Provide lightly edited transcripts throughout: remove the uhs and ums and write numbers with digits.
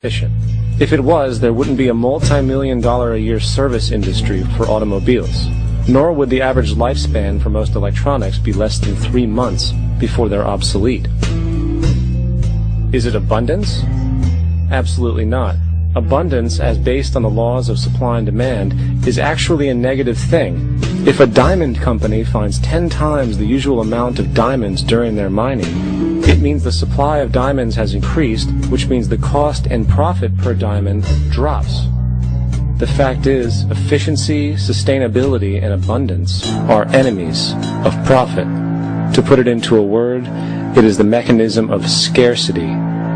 efficient. If it was, there wouldn't be a multi-million-dollar-a-year service industry for automobiles, nor would the average lifespan for most electronics be less than 3 months before they're obsolete. Is it abundance? Absolutely not. Abundance, as based on the laws of supply and demand, is actually a negative thing. If a diamond company finds 10 times the usual amount of diamonds during their mining, it means the supply of diamonds has increased, which means the cost and profit per diamond drops. The fact is, efficiency, sustainability, and abundance are enemies of profit. To put it into a word, it is the mechanism of scarcity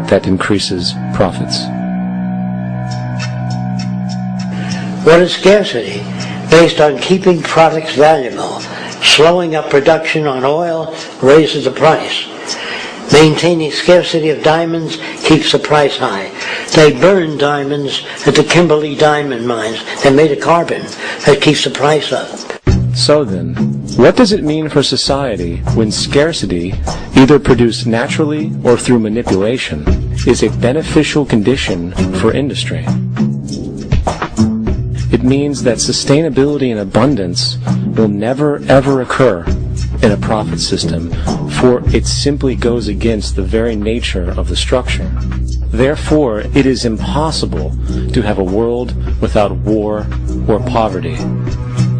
that increases profits. What is scarcity? Based on keeping products valuable. Slowing up production on oil raises the price. Maintaining scarcity of diamonds keeps the price high. They burn diamonds at the Kimberley diamond mines. They made a carbon that keeps the price up. So then, what does it mean for society when scarcity, either produced naturally or through manipulation, is a beneficial condition for industry? It means that sustainability and abundance will never ever occur in a profit system, for it simply goes against the very nature of the structure. Therefore, it is impossible to have a world without war or poverty.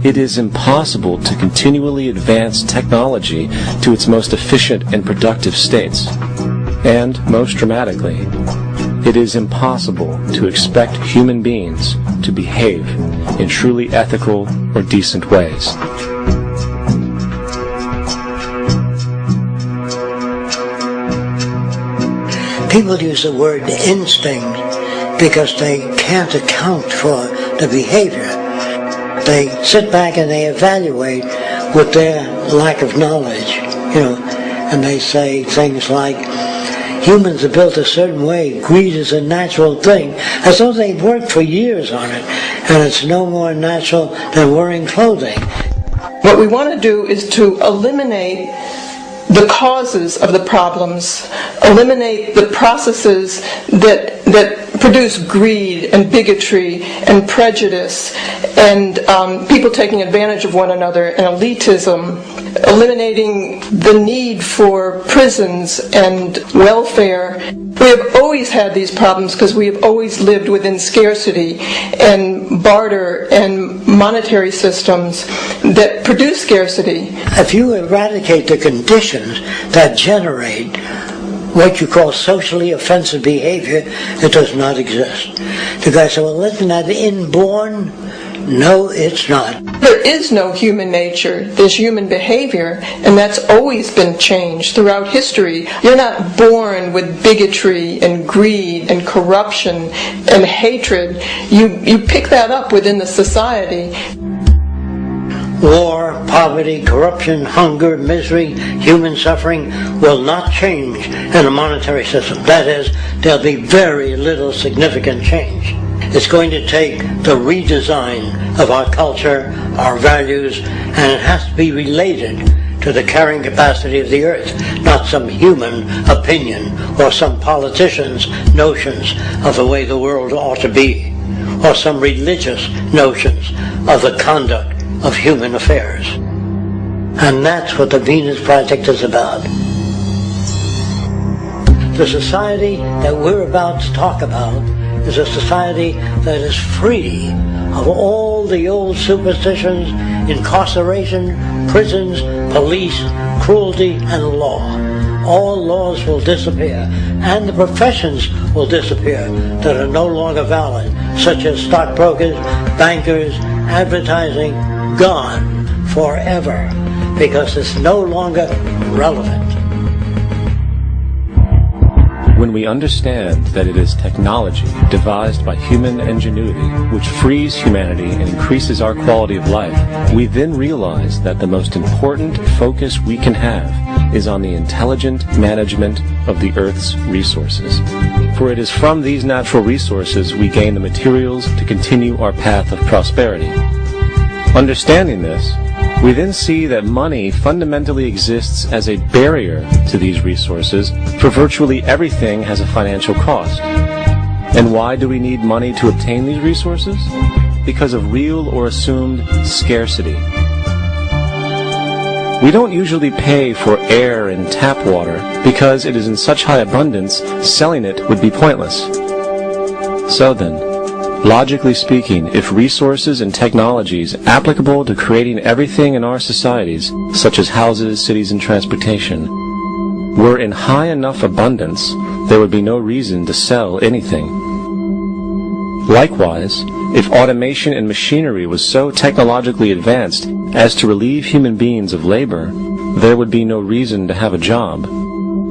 It is impossible to continually advance technology to its most efficient and productive states. And, most dramatically, it is impossible to expect human beings to behave in truly ethical or decent ways. People use the word instinct because they can't account for the behavior. They sit back and they evaluate with their lack of knowledge, and they say things like, humans are built a certain way, greed is a natural thing, as though they've worked for years on it, and it's no more natural than wearing clothing. What we want to do is to eliminate the causes of the problems, eliminate the processes that produce greed and bigotry and prejudice and people taking advantage of one another and elitism, eliminating the need for prisons and welfare. We have always had these problems because we have always lived within scarcity and barter and monetary systems that produce scarcity. If you eradicate the conditions that generate what you call socially offensive behavior, it does not exist. The guy said, well, isn't that inborn? No, it's not. There is no human nature. There's human behavior, and that's always been changed throughout history. You're not born with bigotry and greed and corruption and hatred. You pick that up within the society. War, poverty, corruption, hunger, misery, human suffering will not change in a monetary system. That is, there'll be very little significant change. It's going to take the redesign of our culture, our values, and it has to be related to the carrying capacity of the earth, not some human opinion or some politician's notions of the way the world ought to be, or some religious notions of the conduct of human affairs. And that's what the Venus Project is about. The society that we're about to talk about is a society that is free of all the old superstitions, incarceration, prisons, police, cruelty, and law. All laws will disappear, and the professions will disappear that are no longer valid, such as stockbrokers, bankers, advertising, gone forever, because it's no longer relevant. When we understand that it is technology devised by human ingenuity which frees humanity and increases our quality of life, we then realize that the most important focus we can have is on the intelligent management of the Earth's resources. For it is from these natural resources we gain the materials to continue our path of prosperity. Understanding this, we then see that money fundamentally exists as a barrier to these resources, for virtually everything has a financial cost. And why do we need money to obtain these resources? Because of real or assumed scarcity. We don't usually pay for air and tap water because it is in such high abundance, selling it would be pointless. So then, logically speaking, if resources and technologies applicable to creating everything in our societies, such as houses, cities, and transportation, were in high enough abundance, there would be no reason to sell anything. Likewise, if automation and machinery was so technologically advanced as to relieve human beings of labor, there would be no reason to have a job.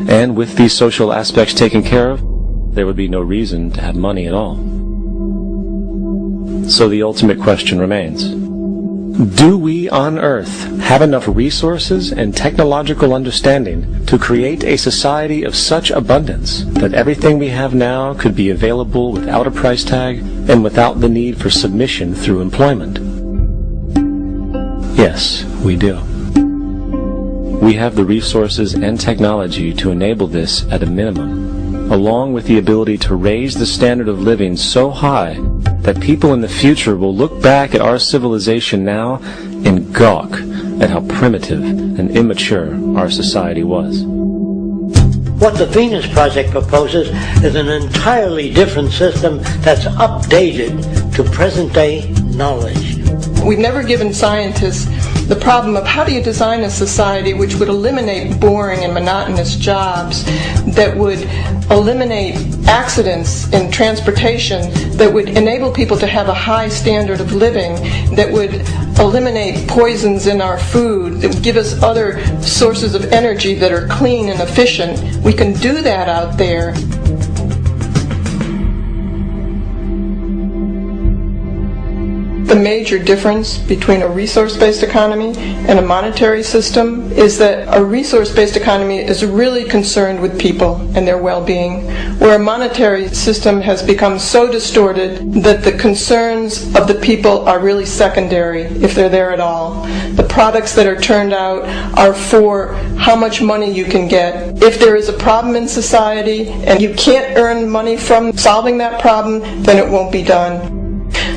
And with these social aspects taken care of, there would be no reason to have money at all. So the ultimate question remains. Do we on Earth have enough resources and technological understanding to create a society of such abundance that everything we have now could be available without a price tag and without the need for submission through employment? Yes, we do. We have the resources and technology to enable this at a minimum, along with the ability to raise the standard of living so high that people in the future will look back at our civilization now and gawk at how primitive and immature our society was. What the Venus Project proposes is an entirely different system that's updated to present-day knowledge. We've never given scientists the problem of how do you design a society which would eliminate boring and monotonous jobs, that would eliminate accidents in transportation, that would enable people to have a high standard of living, that would eliminate poisons in our food, that would give us other sources of energy that are clean and efficient. We can do that out there. The major difference between a resource-based economy and a monetary system is that a resource-based economy is really concerned with people and their well-being, where a monetary system has become so distorted that the concerns of the people are really secondary, if they're there at all. The products that are turned out are for how much money you can get. If there is a problem in society and you can't earn money from solving that problem, then it won't be done.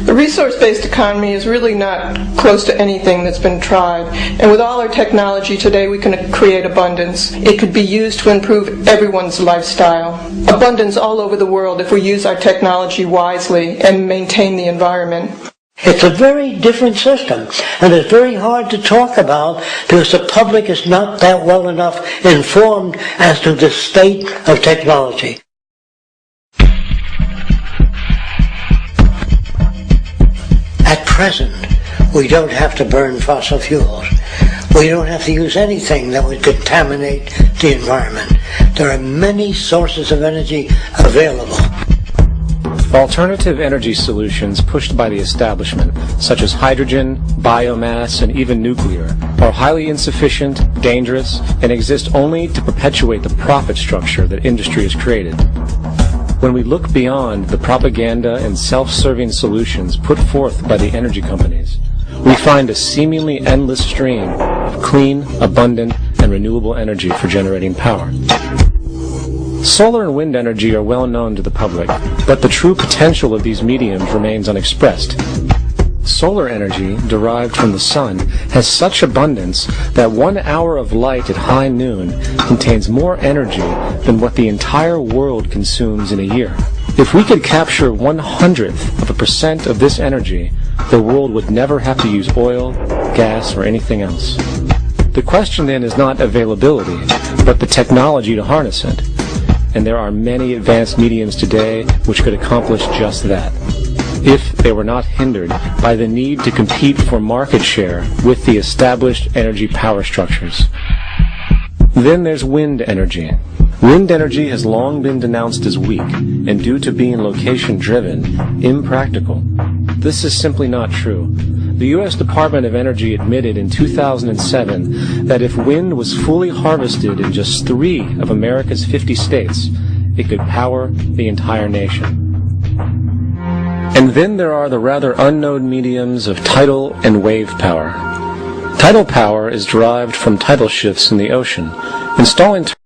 The resource-based economy is really not close to anything that's been tried. And with all our technology today, we can create abundance. It could be used to improve everyone's lifestyle. Abundance all over the world if we use our technology wisely and maintain the environment. It's a very different system, and it's very hard to talk about because the public is not that well enough informed as to the state of technology. At present, we don't have to burn fossil fuels. We don't have to use anything that would contaminate the environment. There are many sources of energy available. Alternative energy solutions pushed by the establishment, such as hydrogen, biomass, and even nuclear, are highly insufficient, dangerous, and exist only to perpetuate the profit structure that industry has created. When we look beyond the propaganda and self-serving solutions put forth by the energy companies, we find a seemingly endless stream of clean, abundant, and renewable energy for generating power. Solar and wind energy are well known to the public, but the true potential of these mediums remains unexpressed. Solar energy, derived from the sun, has such abundance that 1 hour of light at high noon contains more energy than what the entire world consumes in a year. If we could capture 1/100% of this energy, the world would never have to use oil, gas, or anything else. The question then is not availability, but the technology to harness it. And there are many advanced mediums today which could accomplish just that, if they were not hindered by the need to compete for market share with the established energy power structures. Then there's wind energy. Wind energy has long been denounced as weak, and due to being location-driven, impractical. This is simply not true. The U.S. Department of Energy admitted in 2007 that if wind was fully harvested in just 3 of America's 50 states, it could power the entire nation. And then there are the rather unknown mediums of tidal and wave power. Tidal power is derived from tidal shifts in the ocean. Installing